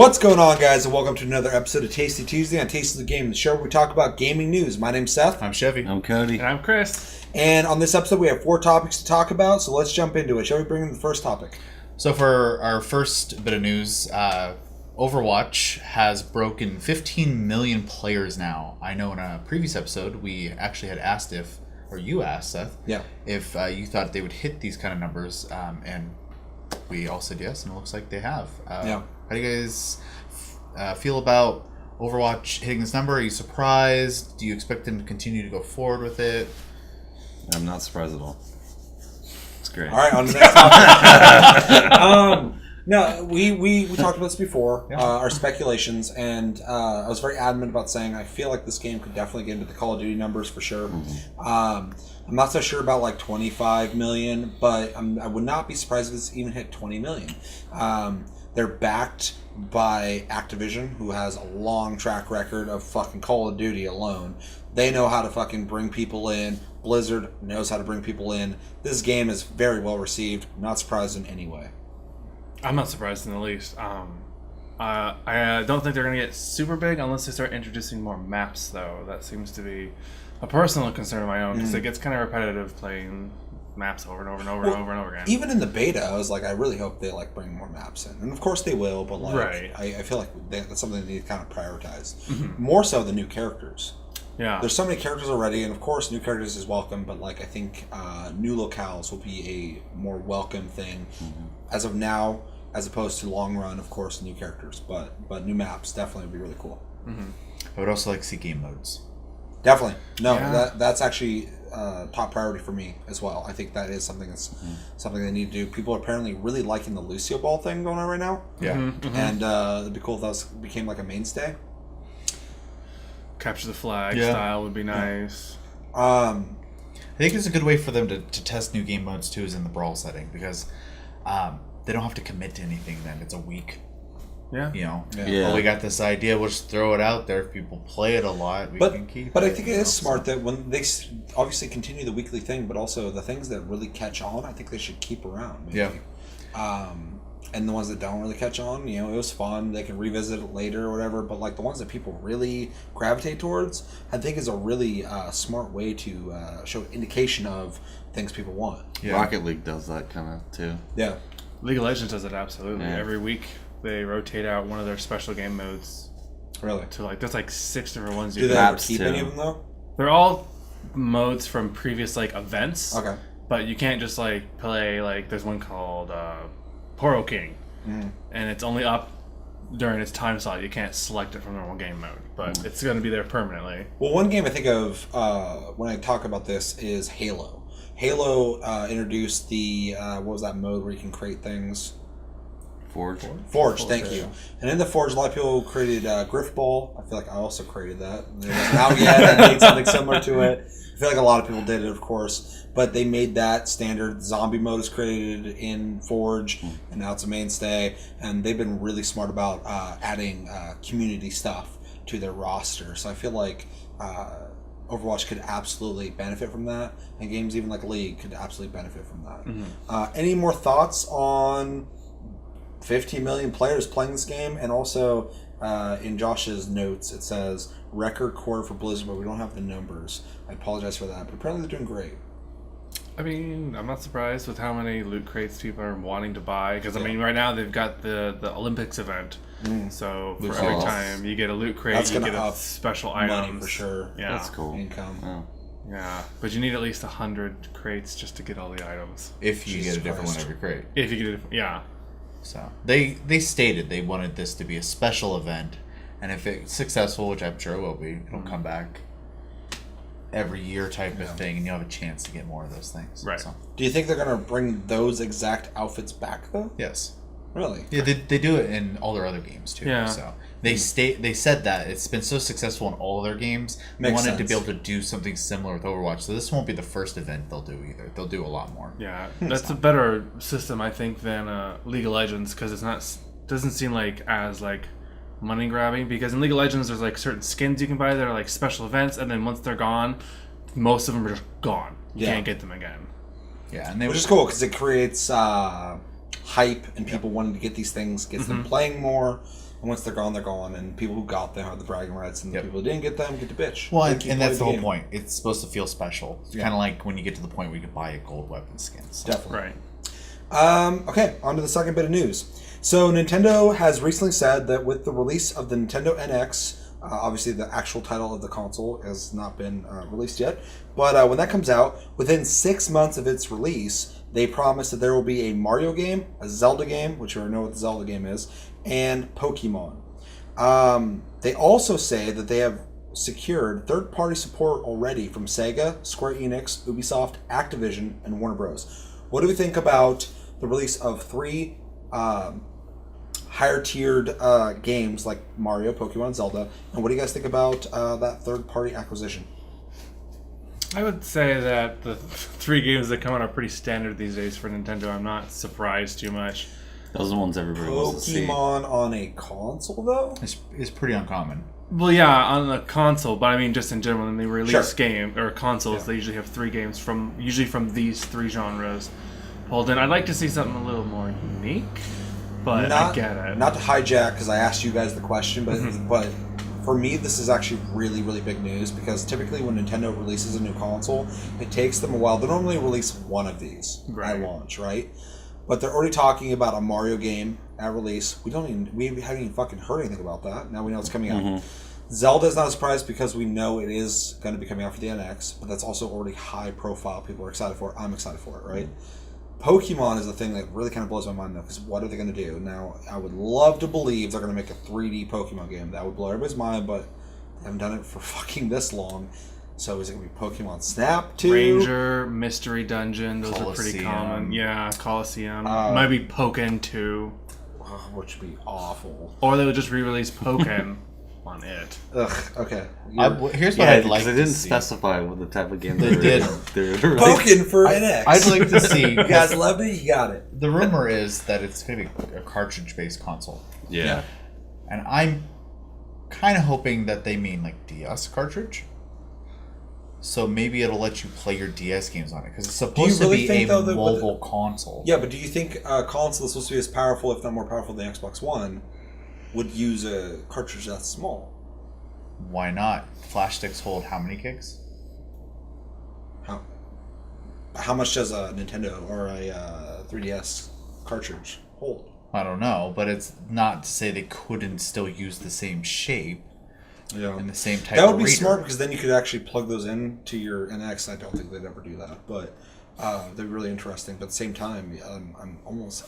What's going on, guys, and welcome to another episode of Tasty Tuesday on Tasty the Game, the show where we talk about gaming news. My name's Seth. I'm Chevy. I'm Cody. And I'm Chris. And on this episode, we have 4 topics to talk about, so let's jump into it. Shall we bring in the first topic? So for our first bit of news, Overwatch has broken 15 million players now. I know in a previous episode, we actually had asked you asked, Seth, if you thought they would hit these kind of numbers, and we all said yes, and it looks like they have. How do you guys feel about Overwatch hitting this number? Are you surprised? Do you expect them to continue to go forward with it? I'm not surprised at all. It's great. All right, on the next topic. No, we talked about this before, our speculations, and I was very adamant about saying I feel like this game could definitely get into the Call of Duty numbers for sure. Mm-hmm. I'm not so sure about like 25 million, but I would not be surprised if it's even hit 20 million. They're backed by Activision, who has a long track record of fucking Call of Duty alone. They know how to fucking bring people in. Blizzard knows how to bring people in. This game is very well received. Not surprised in any way. I'm not surprised in the least. I don't think they're going to get super big unless they start introducing more maps, though. That seems to be a personal concern of my own, because it gets kind of repetitive playing maps over and over and over and over and over again. Even in the beta, I was like, I really hope they like bring more maps in, and of course they will. But like, I feel like that's something they need to kind of prioritize more so than new characters. Yeah, there's so many characters already, and of course, new characters is welcome. But like, I think new locales will be a more welcome thing as of now, as opposed to long run. Of course, new characters, but new maps definitely would be really cool. I would also like to see game modes. Definitely, that's actually top priority for me as well. I think that is something something they need to do. People are apparently really liking the Lucio Ball thing going on right now. And it'd be cool if that became like a mainstay. Capture the flag style would be nice. I think it's a good way for them to test new game modes too, is in the brawl setting, because they don't have to commit to anything. Then it's a week. Well, we got this idea, we'll just throw it out there. If people play it a lot, we can keep it. But I think it is smart that when they obviously continue the weekly thing, but also the things that really catch on, I think they should keep around. Maybe. And the ones that don't really catch on, it was fun. They can revisit it later or whatever. But like the ones that people really gravitate towards, I think is a really smart way to show indication of things people want. Yeah. Rocket League does that kind of too. Yeah. League of Legends does it absolutely. Every week they rotate out one of their special game modes. Really? To there's like 6 different ones. Do they ever keep any of them though? They're all modes from previous like events. Okay. But you can't just like play like there's one called Poro King, and it's only up during its time slot. You can't select it from normal game mode, but it's going to be there permanently. Well, one game I think of when I talk about this is Halo. Halo introduced the what was that mode where you can create things? Forge, thank you. And in the Forge, a lot of people created Griff Ball. I feel like I also created that. It wasn't out yet. I made something similar to it. I feel like a lot of people did it, of course. But they made that standard. Zombie mode is created in Forge, and now it's a mainstay. And they've been really smart about adding community stuff to their roster. So I feel like Overwatch could absolutely benefit from that. And games even like League could absolutely benefit from that. Any more thoughts on 15 million players playing this game? And also in Josh's notes it says record quarter for Blizzard, but we don't have the numbers. I apologize for that, but apparently they're doing great. I mean, I'm not surprised with how many loot crates people are wanting to buy, because I mean right now they've got the Olympics event, so for every time you get a loot crate, you get a special item. Money for sure. Yeah, that's cool. Income. Oh. Yeah, but you need at least 100 crates just to get all the items. If you get a different one every crate. If you get it, So they stated they wanted this to be a special event, and if it's successful, which I'm sure it will be, it'll come back every year type of thing, and you'll have a chance to get more of those things. Right. So. Do you think they're going to bring those exact outfits back, though? Yes. Really? Yeah, they do it in all their other games, too. Yeah. So they said that it's been so successful in all their games, they wanted to be able to do something similar with Overwatch. So this won't be the first event they'll do either. They'll do a lot more. Yeah, that's a better system, I think, than League of Legends, because doesn't seem like as like money grabbing, because in League of Legends there's like certain skins you can buy that are like special events, and then once they're gone, most of them are just gone. You can't get them again. Yeah, and which is cool because it creates hype and people wanting to get these things, gets them playing more, And once they're gone, and people who got them have the bragging rights, and the people who didn't get them get to bitch. Well, They keep and that's the playing whole game. point. It's supposed to feel special. It's kind of like when you get to the point where you can buy a gold weapon skin. So. Definitely. Right. Okay, on to the second bit of news. So Nintendo has recently said that with the release of the Nintendo NX, obviously the actual title of the console has not been released yet, but when that comes out, within 6 months of its release, they promise that there will be a Mario game, a Zelda game, which you already know what the Zelda game is, and Pokemon. They also say that they have secured third-party support already from Sega, Square Enix, Ubisoft, Activision, and Warner Bros. What do we think about the release of 3 higher-tiered games like Mario, Pokemon, Zelda, and what do you guys think about that third-party acquisition? I would say that the 3 games that come out are pretty standard these days for Nintendo. I'm not surprised too much. Those are the ones everybody wants to see. Pokemon on a console, though? It's pretty uncommon. Well, yeah, on the console, but I mean just in general, when they release Sure. game or consoles, they usually have 3 games from these 3 genres pulled in. I'd like to see something a little more unique, but I get it. Not to hijack, because I asked you guys the question, but for me, this is actually really, really big news, because typically when Nintendo releases a new console, it takes them a while. They normally release one of these at launch, right? But they're already talking about a Mario game at release. We haven't even fucking heard anything about that. Now we know it's coming out. Zelda's not a surprise because we know it is going to be coming out for the NX, but that's also already high profile. People are excited for it. I'm excited for it, right? Pokemon is the thing that really kind of blows my mind, though, because what are they going to do? Now, I would love to believe they're going to make a 3D Pokemon game. That would blow everybody's mind, but they haven't done it for fucking this long. So is it going to be Pokemon Snap 2? Ranger, Mystery Dungeon, those are pretty Colosseum. common. Yeah, Coliseum. Might be Pokken 2. Which would be awful. Or they would just re-release Pokken on it. Ugh, okay. Here's what Yeah, I'd like because they to didn't see. specify what the type of game They did. Pokken for NX. I'd like to see. You guys loved it? You got it. The rumor is that it's going to be a cartridge-based console. Yeah. And I'm kind of hoping that they mean like DS cartridge. So maybe it'll let you play your DS games on it, because it's supposed to be a mobile console. Yeah, but do you think a console that's supposed to be as powerful, if not more powerful than Xbox One, would use a cartridge that small? Why not? Flash sticks hold how many gigs? How much does a Nintendo or a 3DS cartridge hold? I don't know, but it's not to say they couldn't still use the same shape Yeah, and the same type that of would be reader. smart, because then you could actually plug those into your NX. I don't think they'd ever do that, but they're really interesting. But at the same time, I'm almost,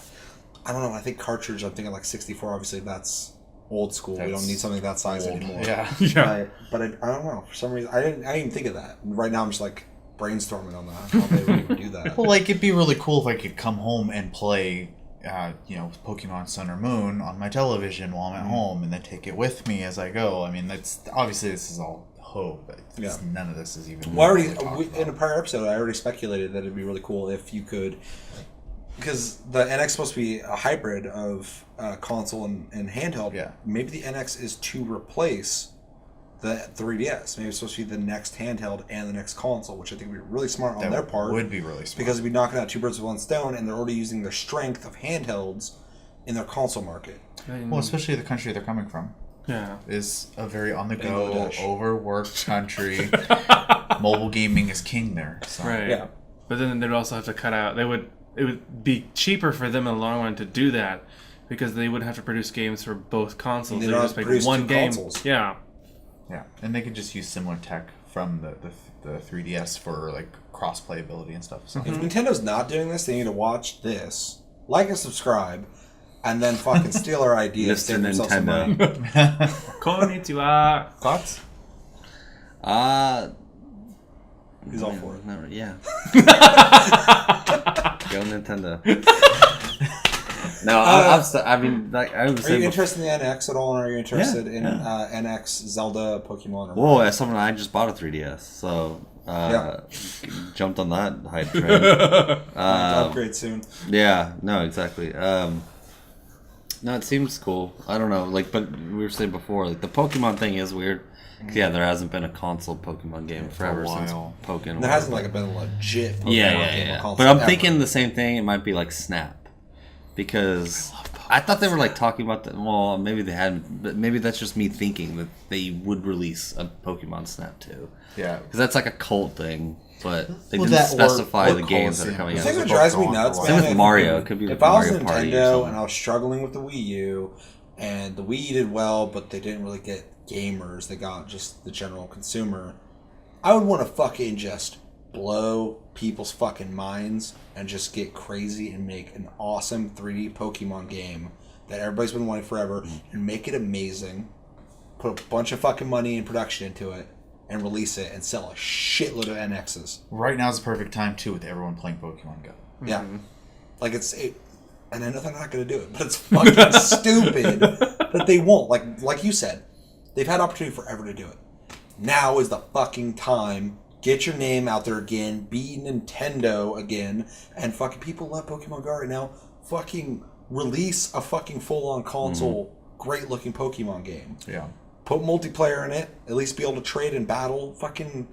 I don't know. I think cartridge. I'm thinking like 64. Obviously, that's old school. We don't need something that size anymore. Yeah. Yeah. But I don't know. For some reason, I didn't even think of that. Right now, I'm just like brainstorming on that. How they would even do that. Well, like, it'd be really cool if I could come home and play, Pokemon Sun or Moon on my television while I'm at home, and then take it with me as I go. I mean, that's obviously this is all hope, but none of this is even. Well, in a prior episode, I already speculated that it'd be really cool if you could, because the NX is supposed to be a hybrid of console and handheld. Yeah. Maybe the NX is to replace the 3DS. Maybe it's supposed to be the next handheld and the next console, which I think would be really smart on their part. Would be really smart. Because we'd be knocking out 2 birds with 1 stone, and they're already using their strength of handhelds in their console market. Well, especially the country they're coming from. Yeah. Is a very on-the-go, Bangladesh. overworked country. Mobile gaming is king there. So. Right. Yeah. But then they'd also have to cut out. It would be cheaper for them in the long run to do that, because they would have to produce games for both consoles. They They don't just have to make produce one 2 game. consoles. Yeah. Yeah, and they could just use similar tech from the 3DS for like cross playability and stuff. So. If Nintendo's not doing this, they need to watch this, like and subscribe, and then fucking steal our ideas. Mr. save themselves some money. Nintendo. Konnichiwa. Thoughts? He's all for it. No, yeah. Go Nintendo. No, I mean, like I was Are you saying. interested in the NX at all, and are you interested in NX, Zelda, Pokemon? Or Well, as someone, I just bought a 3DS, so jumped on that hype train. upgrade soon. Yeah, no, exactly. No, it seems cool. I don't know, like, but we were saying before, like the Pokemon thing is weird. Yeah, there hasn't been a console Pokemon game forever since Pokemon. There hasn't been a legit Pokemon game on console But I'm ever. thinking the same thing. It might be like Snap, because I thought they were like talking about that. Well, maybe they hadn't, but maybe that's just me thinking that they would release a Pokemon Snap too. Yeah. Because that's like a cult thing, but they Well, didn't that or- specify or the games that are Coliseum. coming The out. thing Those that are drives both me gone nuts, for a man. Same with Mario. It could be like If I was Mario Party or Nintendo something. and I was struggling with the Wii U, and the Wii did well, but they didn't really get gamers, they got just the general consumer, I would want to fucking just blow people's fucking minds and just get crazy and make an awesome 3D Pokemon game that everybody's been wanting forever and make it amazing, put a bunch of fucking money and production into it, and release it and sell a shitload of NXs. Right now is the perfect time, too, with everyone playing Pokemon Go. Yeah. Like, and I know they're not going to do it, but it's fucking stupid that they won't. Like you said, they've had opportunity forever to do it. Now is the fucking time. Get your name out there again. Be Nintendo again. And fucking people love Pokemon Go right now. Fucking release a fucking full-on console, great-looking Pokemon game. Yeah. Put multiplayer in it. At least be able to trade and battle. Fucking...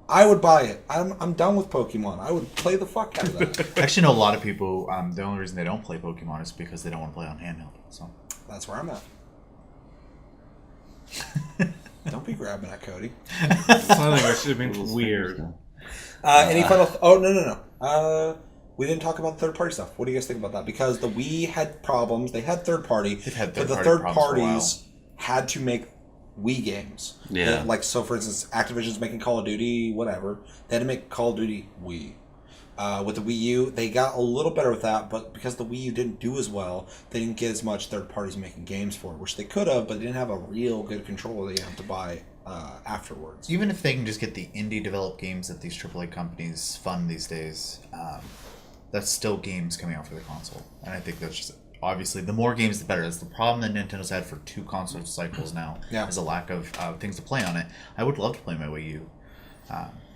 I would buy it. I'm done with Pokemon. I would play the fuck out of that. I actually know a lot of people, the only reason they don't play Pokemon is because they don't want to play on handheld. So That's where I'm at. Don't be grabbing at Cody. Something that should have been weird. Any final... Oh, no. We didn't talk about third-party stuff. What do you guys think about that? Because the Wii had problems. They had third-party. They've had but the third-party third problems for a parties had to make Wii games. Yeah. Like, so for instance, Activision's making Call of Duty, whatever. They had to make Call of Duty Wii. With the Wii U, they got a little better with that, but because the Wii U didn't do as well, they didn't get as much third parties making games for it, which they could have, but they didn't have a real good controller that you have to buy afterwards. even if they can just get the indie developed games that these AAA companies fund these days, that's still games coming out for the console. And I think that's just... Obviously, the more games, the better. That's the problem that Nintendo's had for 2 console cycles now. Yeah. Is a lack of things to play on it. I would love to play my Wii U.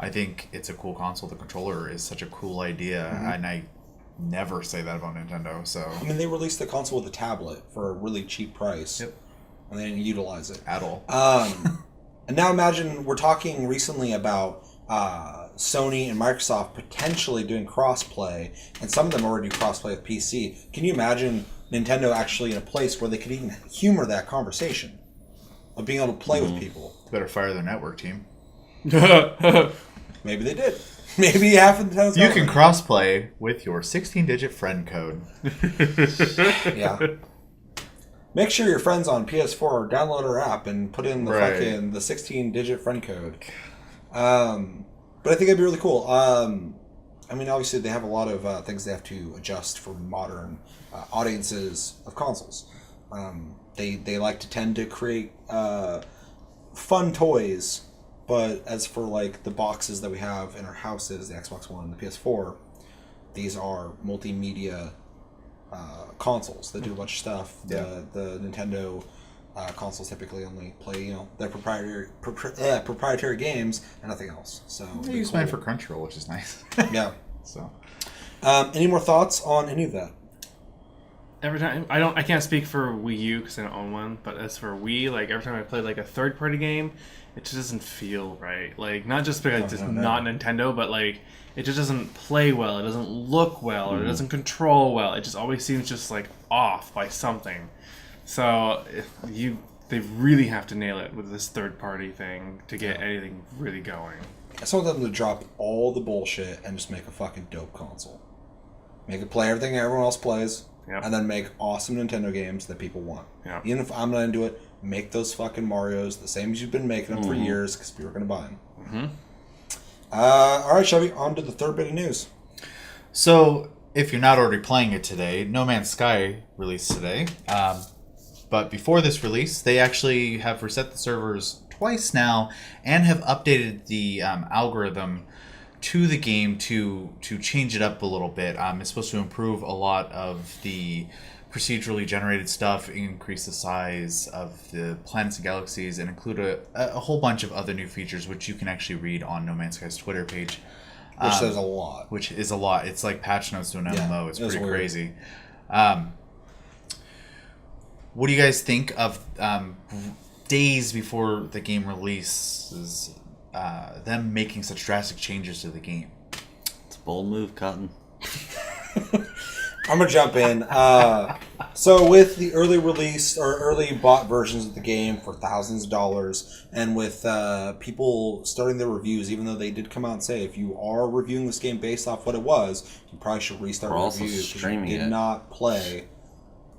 I think it's a cool console. The controller is such a cool idea, and I never say that about Nintendo. So I mean, they released the console with a tablet for a really cheap price. Yep. And they didn't utilize it. at all. And now imagine we're talking recently about Sony and Microsoft potentially doing crossplay, and some of them already do crossplay with PC. Can you imagine Nintendo actually in a place where they could even humor that conversation of being able to play with people? Better fire their network team. Maybe they did. Maybe half of Nintendo's You got can one. crossplay with your 16-digit friend code. Yeah. Make sure your friends on PS4 download our app and put in the Right. fucking the 16-digit friend code. But I think it'd be really cool. I mean, obviously they have a lot of things they have to adjust for modern audiences of consoles. They like to tend to create fun toys, but as for like the boxes that we have in our houses, the Xbox One and the PS4, these are multimedia consoles that do a bunch of stuff. Yeah. The Nintendo consoles typically only play, their proprietary games and nothing else. So I it'd be use cool. mine for Crunchyroll, which is nice. Yeah. So Any more thoughts on any of that? Every time I can't speak for Wii U because I don't own one, but as for Wii, like every time I play like a third party game, it just doesn't feel right. Like not just because it's not Nintendo, but like it just doesn't play well. It doesn't look well, or it doesn't control well. It just always seems just like off by something. So they really have to nail it with this third party thing to get anything really going. I just want them to drop all the bullshit and just make a fucking dope console. Make it play everything everyone else plays, and then make awesome Nintendo games that people want. Yep. Even if I'm not into it, make those fucking Marios the same as you've been making them for years because people are going to buy them. All right, Chevy, on to the third bit of news. So, if you're not already playing it today, No Man's Sky released today. But before this release, they actually have reset the servers twice now and have updated the algorithm to the game to change it up a little bit. It's supposed to improve a lot of the procedurally generated stuff, increase the size of the planets and galaxies, and include a whole bunch of other new features, which you can actually read on No Man's Sky's Twitter page. Which says a lot. Which is a lot. It's like patch notes to an MMO. It's pretty weird. crazy. What do you guys think of days before the game releases, them making such drastic changes to the game? It's a bold move, Cotton. I'm going to jump in. So with the early release or early bought versions of the game for thousands of dollars, and with people starting their reviews, even though they did come out and say if you are reviewing this game based off what it was, you probably should restart reviews because you did not play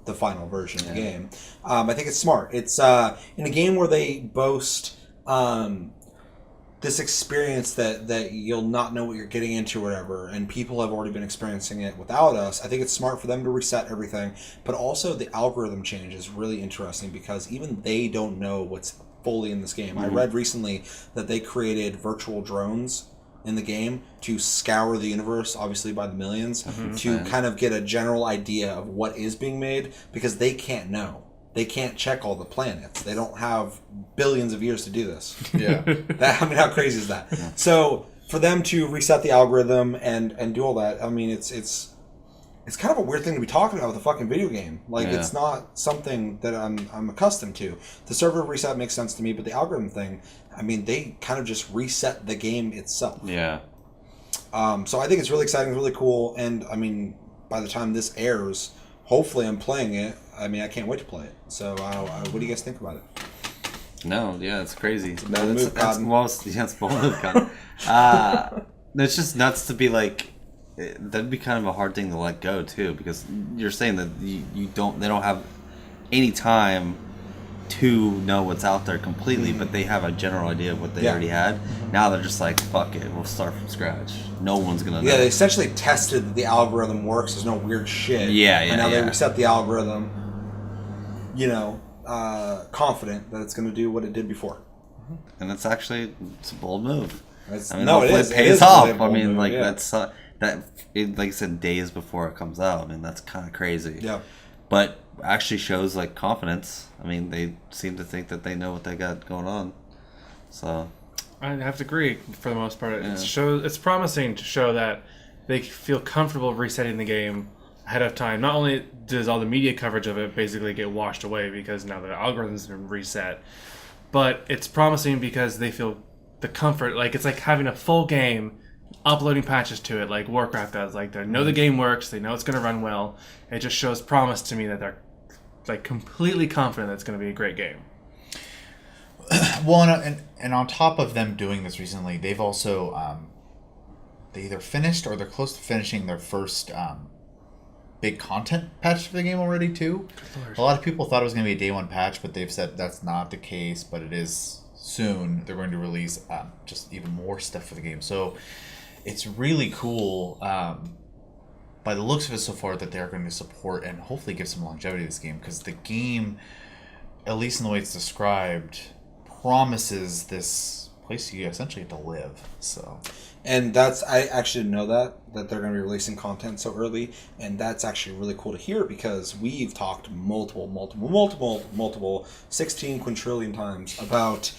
the final version of the game. I think it's smart. It's in a game where they boast this experience that you'll not know what you're getting into or whatever, and people have already been experiencing it without us. I think it's smart for them to reset everything, but also the algorithm change is really interesting because even they don't know what's fully in this game. I read recently that they created virtual drones in the game to scour the universe, obviously by the millions, to kind of get a general idea of what is being made, because they can't know. They can't check all the planets. They don't have billions of years to do this. Yeah. How crazy is that? Yeah. So for them to reset the algorithm and do all that, I mean, it's kind of a weird thing to be talking about with a fucking video game. Like, it's not something that I'm accustomed to. The server reset makes sense to me, but the algorithm thing, I mean, they kind of just reset the game itself. Yeah. So I think it's really exciting, really cool, and I mean, by the time this airs, hopefully I'm playing it. I mean, I can't wait to play it. So what do you guys think about it? No, yeah, it's crazy. It's just nuts to be like, that'd be kind of a hard thing to let go too, because you're saying that they don't have any time to know what's out there completely, but they have a general idea of what they already had. Now they're just like, fuck it, we'll start from scratch. No one's gonna know. Yeah, they essentially tested that the algorithm works. There's no weird shit. And now they reset the algorithm, confident that it's going to do what it did before. And it's a bold move. It pays off. I mean, like, that's like I said, days before it comes out. I mean, that's kind of crazy. Yeah. But actually shows like confidence. I mean, they seem to think that they know what they got going on. So I have to agree for the most part. It's promising to show that they feel comfortable resetting the game ahead of time. Not only does all the media coverage of it basically get washed away because now the algorithm's been reset, but it's promising because they feel the comfort. Like, it's like having a full game, uploading patches to it like Warcraft does. Like, they know the game works, they know it's going to run well. It just shows promise to me that they're like completely confident that it's going to be a great game. Well, and on top of them doing this recently, they've also they either finished or they're close to finishing their first big content patch for the game already too. A lot of people thought it was going to be a day one patch, but they've said that's not the case. But it is soon. They're going to release just even more stuff for the game. So it's really cool. By the looks of it so far, that they're going to support and hopefully give some longevity to this game, because the game, at least in the way it's described, promises this place you essentially get to live. So, and I actually didn't know that they're going to be releasing content so early, and that's actually really cool to hear, because we've talked multiple 16 quintillion times about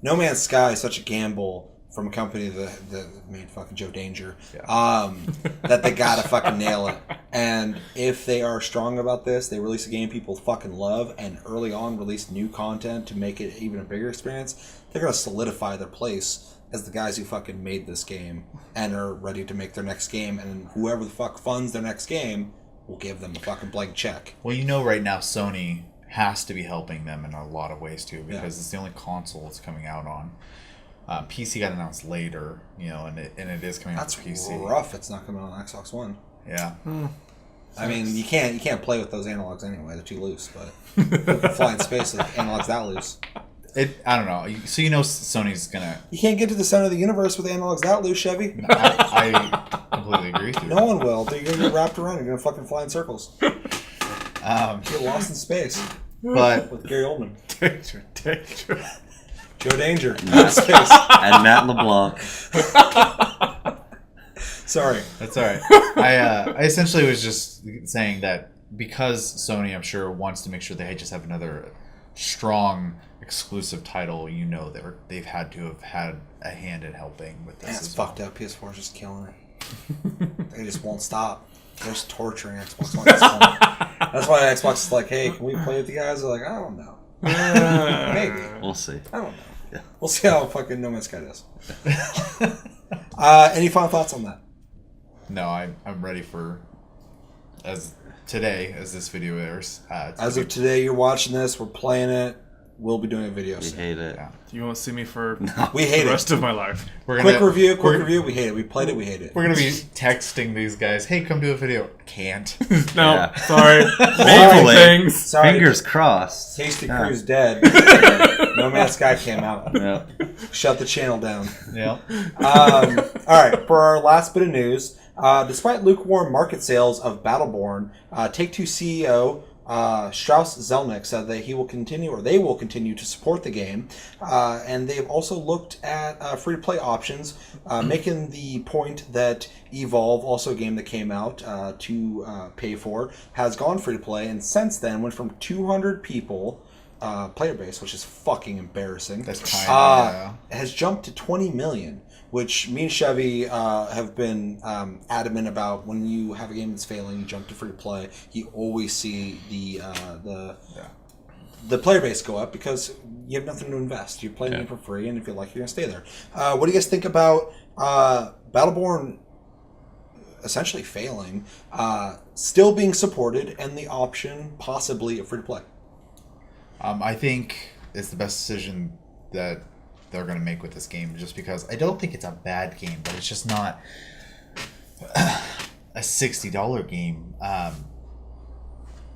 No Man's Sky is such a gamble from a company that made fucking Joe Danger, that they gotta fucking nail it. And if they are strong about this, they release a game people fucking love, and early on release new content to make it even a bigger experience, they're gonna solidify their place as the guys who fucking made this game and are ready to make their next game, and whoever the fuck funds their next game will give them a fucking blank check. Well, right now Sony has to be helping them in a lot of ways too, because it's the only console it's coming out on. PC got announced later, and it is coming out on PC. That's rough. It's not coming on Xbox One. Yeah. I mean, you can't play with those analogs anyway. They're too loose. But you can fly in space with analogs that loose. I don't know. So Sony's gonna. You can't get to the center of the universe with analogs that loose, Chevy. No, I completely agree with you. No one will. You're gonna get wrapped around. You're gonna fucking fly in circles. Get lost in space. But with Gary Oldman. Danger. Joe Danger. And Matt LeBlanc. Sorry. That's all right. I essentially was just saying that because Sony, I'm sure, wants to make sure they just have another strong exclusive title, that they've had to have had a hand in helping with this. It's fucked up. PS4 is just killing it. They just won't stop. They're just torturing Xbox One. That's why Xbox is like, hey, can we play with you guys? They're like, I don't know. Maybe. We'll see. I don't know. Yeah. We'll see how fucking No Man's Sky does. Any final thoughts on that? No, I'm ready for as today, as this video airs. As of today, you're watching this. We're playing it. We'll be doing a video We soon. hate it. Yeah. You won't see me for We hate the it. rest of my life. We're Quick gonna, review. We hate it. We played it. We hate it. We're gonna be texting these guys. Hey, come do a video. Can't. No, Yeah. sorry. Hopefully. Maybe things. Sorry. Fingers crossed. Tasty Yeah. Crew's dead. No Man's Sky came out. Yeah. Shut the channel down. Yeah. All right, for our last bit of news, despite lukewarm market sales of Battleborn, Take-Two CEO Strauss Zelnick said that they will continue to support the game, and they've also looked at free-to-play options, making the point that Evolve, also a game that came out to pay for, has gone free-to-play, and since then went from 200 people player base, which is fucking embarrassing. That's kind has jumped to 20 million, which me and Chevy have been adamant about. When you have a game that's failing, you jump to free to play. You always see the player base go up because you have nothing to invest. You're playing it for free, and if you like, you're gonna stay there. What do you guys think about Battleborn essentially failing, still being supported, and the option possibly of free to play? I think it's the best decision that they're going to make with this game, just because I don't think it's a bad game, but it's just not a $60 game.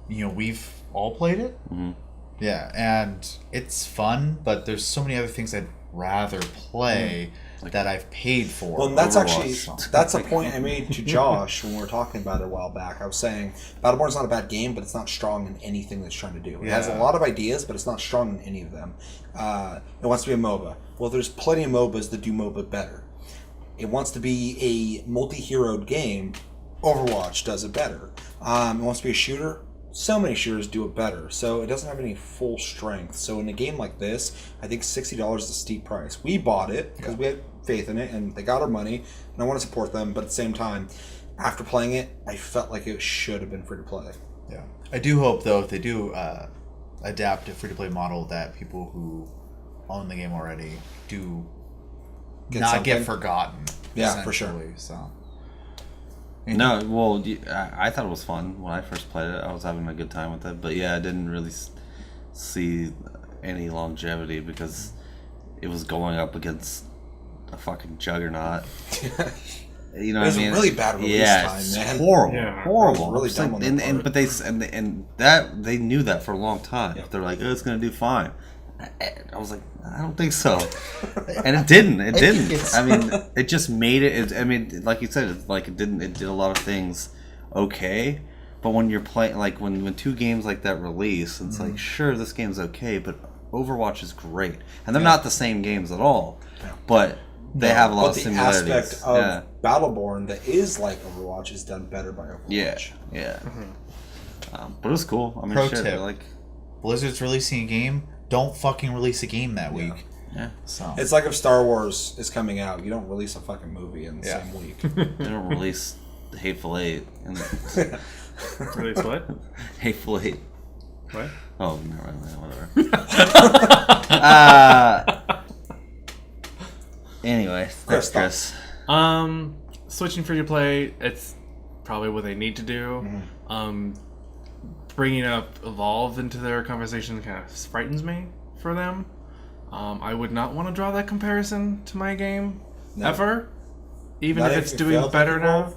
We've all played it. Mm-hmm. Yeah, and it's fun, but there's so many other things I'd rather play that I've paid for. Well, and that's Overwatch. that's a point I made to Josh when we were talking about it a while back. I was saying Battleborn's not a bad game, but it's not strong in anything it's trying to do. It has a lot of ideas, but it's not strong in any of them. It wants to be a MOBA. Well, there's plenty of MOBAs that do MOBA better. It wants to be a multi-heroed game. Overwatch does it better. It wants to be a shooter. So many shooters do it better, so it doesn't have any full strength. So in a game like this, I think $60 is a steep price. We bought it because we had faith in it, and they got our money, and I want to support them. But at the same time, after playing it, I felt like it should have been free to play. Yeah, I do hope though if they do adapt a free to play model, that people who own the game already do not get forgotten. Yeah, for sure. essentially, So. No, well, I thought it was fun when I first played it. I was having a good time with it, but yeah, I didn't really see any longevity because it was going up against a fucking juggernaut. You know, It was a really bad release time, man. Horrible, Yeah. horrible. It was really It's dumb like- on their and part. but that they knew that for a long time. Yeah. They're like, oh, it's gonna do fine. I was like, I don't think so, and it didn't. It didn't. I mean, it just made it. I mean, like you said, it didn't. It did a lot of things okay, but when you're playing, like when two games like that release, it's like, sure, this game's okay, but Overwatch is great, and they're not the same games at all, but they have a lot But of the similarities. aspect of Battleborn that is like Overwatch is done better by Overwatch. Yeah. But it was cool. I mean, Pro shit, tip. like, Blizzard's releasing a game. Don't fucking release a game that week. yeah, So It's like if Star Wars is coming out, you don't release a fucking movie in the same week. they don't release Hateful Eight and Release what? Hateful Eight. What? Oh, never mind, whatever. Anyway, thanks, Chris. Switching free to play, it's probably what they need to do. Bringing up Evolve into their conversation kind of frightens me for them. I would not want to draw that comparison to my game ever, even Not if if it's you doing failed to better now.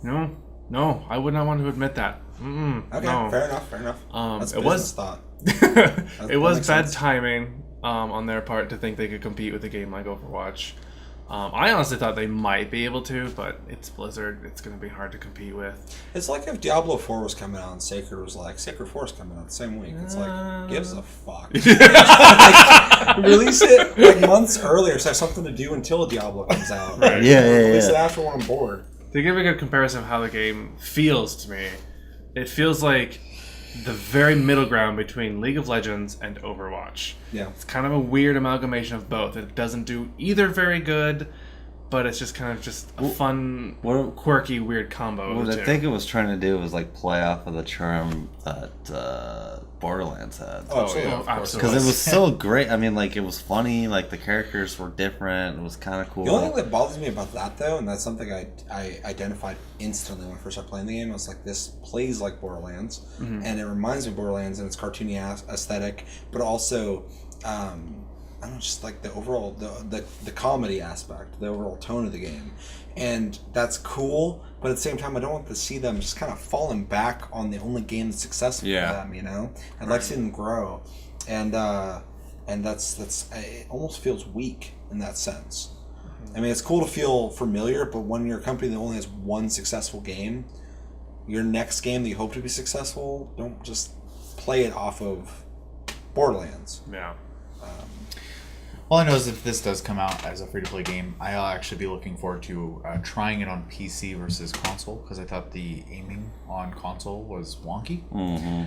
Evolve? No, I would not want to admit that. Okay, no. fair enough. That's it business was thought. it was makes bad sense. timing on their part to think they could compete with a game like Overwatch. I honestly thought they might be able to, but it's Blizzard. It's going to be hard to compete with. It's like if Diablo 4 was coming out and Sacred was like, Sacred 4 is coming out the same week. It's like, gives a fuck. Like, release it like months earlier so I have something to do until Diablo comes out. Right. Yeah. Release it after when I'm bored. To give a good comparison of how the game feels to me, it feels like the very middle ground between League of Legends and Overwatch. Yeah. It's kind of a weird amalgamation of both. It doesn't do either very good, but it's just kind of just a fun, quirky, weird combo. What I think it was trying to do was like play off of the charm that Borderlands had. Oh, absolutely. Because it was so great. I mean, like, it was funny. Like, the characters were different. It was kind of cool. The only thing that bothers me about that, though, and that's something I identified instantly when I first started playing the game, I was like, this plays like Borderlands, and it reminds me of Borderlands and its cartoony aesthetic, but also, I don't know, just like the overall, the comedy aspect, the overall tone of the game. And that's cool, but at the same time, I don't want to see them just kind of falling back on the only game that's successful for them, you know? I'd like to see them grow. And that's it almost feels weak in that sense. I mean, it's cool to feel familiar, but when you're a company that only has one successful game, your next game that you hope to be successful, don't just play it off of Borderlands. Yeah. All I know is if this does come out as a free-to-play game, I'll actually be looking forward to trying it on PC versus console, because I thought the aiming on console was wonky.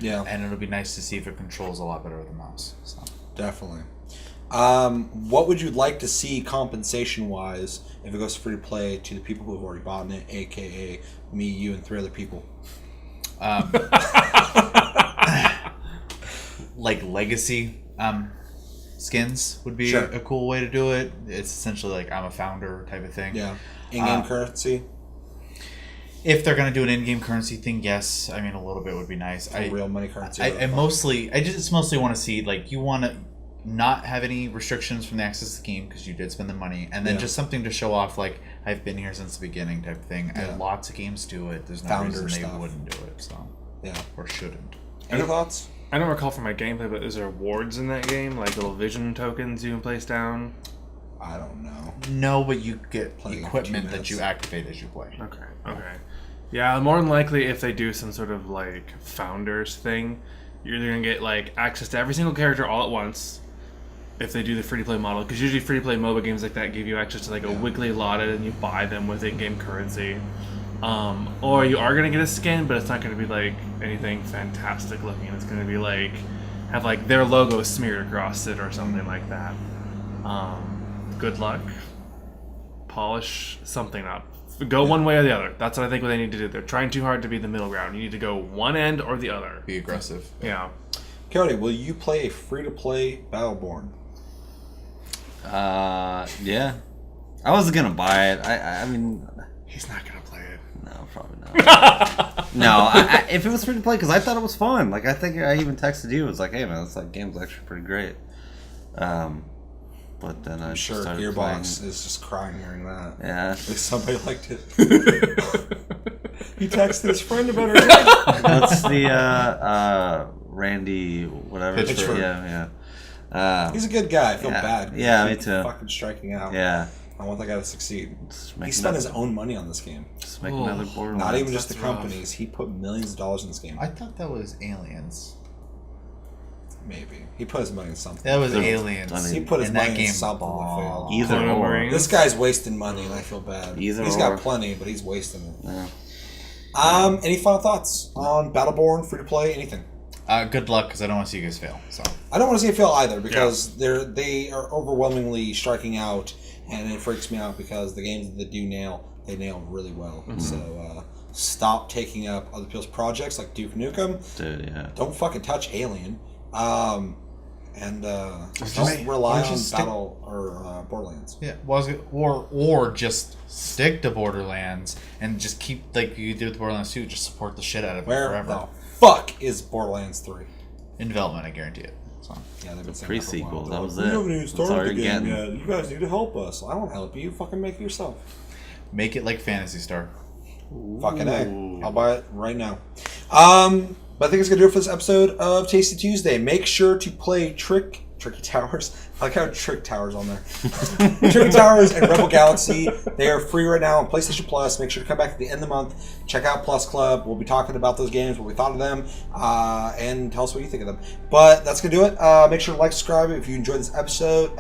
Yeah. And it'll be nice to see if it controls a lot better with the mouse. So. Definitely. What would you like to see compensation-wise if it goes free-to-play to the people who have already bought it, a.k.a. me, you, and 3 other people? Like legacy skins would be a cool way to do it. It's essentially like I'm a founder type of thing. Yeah. In-game currency? If they're going to do an in-game currency thing, yes. I mean, a little bit would be nice. Real money currency. I just mostly want to see, like, you want to not have any restrictions from the access to the game because you did spend the money, and then just something to show off, like, I've been here since the beginning type of thing. Yeah. And lots of games do it. There's no reason they wouldn't do it. So or shouldn't. Any thoughts? I don't recall from my gameplay, but is there rewards in that game? Like little vision tokens you can place down? I don't know. No, but you get equipment that you activate as you play. Okay. Yeah, more than likely if they do some sort of like founders thing, you're either going to get like access to every single character all at once if they do the free-to-play model, because usually free-to-play MOBA games like that give you access to like a weekly allotted and you buy them with in-game currency. Or you are going to get a skin, but it's not going to be like anything fantastic looking. It's going to be like have like their logo smeared across it or something like that. Good luck. Polish something up. Go one way or the other. That's what I think what they need to do. They're trying too hard to be the middle ground. You need to go one end or the other. Be aggressive. Yeah. Cody, will you play a free-to-play Battleborn? Yeah. I was gonna buy it. I mean, he's not gonna play it. No, probably not. No, if it was free to play, because I thought it was fun. Like, I think I even texted you. It was like, hey man, this game's actually pretty great. But then I'm sure Gearbox is just crying hearing that. Yeah, like somebody liked it. He texted his friend about it. That's the Randy whatever. Pitchford. Yeah. He's a good guy. I feel bad. Yeah, me too. Fucking striking out. Yeah. I want that guy to succeed. He spent his own money on this game. Just make another Borderlands. Not even just the companies. He put millions of dollars in this game. I thought that was Aliens. Maybe. He put his money in something. That was Aliens. He put his money in something that failed. Either or. This guy's wasting money, and I feel bad. He's got plenty, but he's wasting it. Yeah. Any final thoughts on Battleborn, free to play, anything? Good luck, because I don't want to see you guys fail. So I don't want to see it fail either, because they are overwhelmingly striking out, and it freaks me out because the games that they nail really well. Mm-hmm. So stop taking up other people's projects like Duke Nukem. Dude, yeah. Don't fucking touch Alien. And don't rely on Battle or Borderlands. Yeah, or just stick to Borderlands and just keep like you did with Borderlands 2. Just support the shit out of it forever. The fuck is Borderlands 3? In development, I guarantee it. So. Yeah, they've been saying pre-sequel. That was it. We haven't even started the game yet. You guys need to help us. I won't help you. Fucking make it yourself. Make it like Phantasy Star. Fucking A. I'll buy it right now. But I think it's going to do it for this episode of Tasty Tuesday. Make sure to play Tricky Towers. I like how Trick Towers on there. Tricky Towers and Rebel Galaxy. They are free right now on PlayStation Plus. Make sure to come back at the end of the month. Check out Plus Club. We'll be talking about those games, what we thought of them, and tell us what you think of them. But that's going to do it. Make sure to like, subscribe if you enjoyed this episode.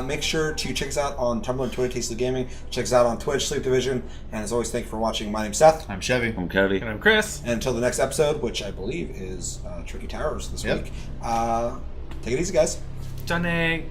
Make sure to check us out on Tumblr and Twitter, Tasty Gaming. Check us out on Twitch, Sleep Division. And as always, thank you for watching. My name's Seth. I'm Chevy. I'm Cody. And I'm Chris. And until the next episode, which I believe is Tricky Towers this week. Take it easy, guys. Johnny.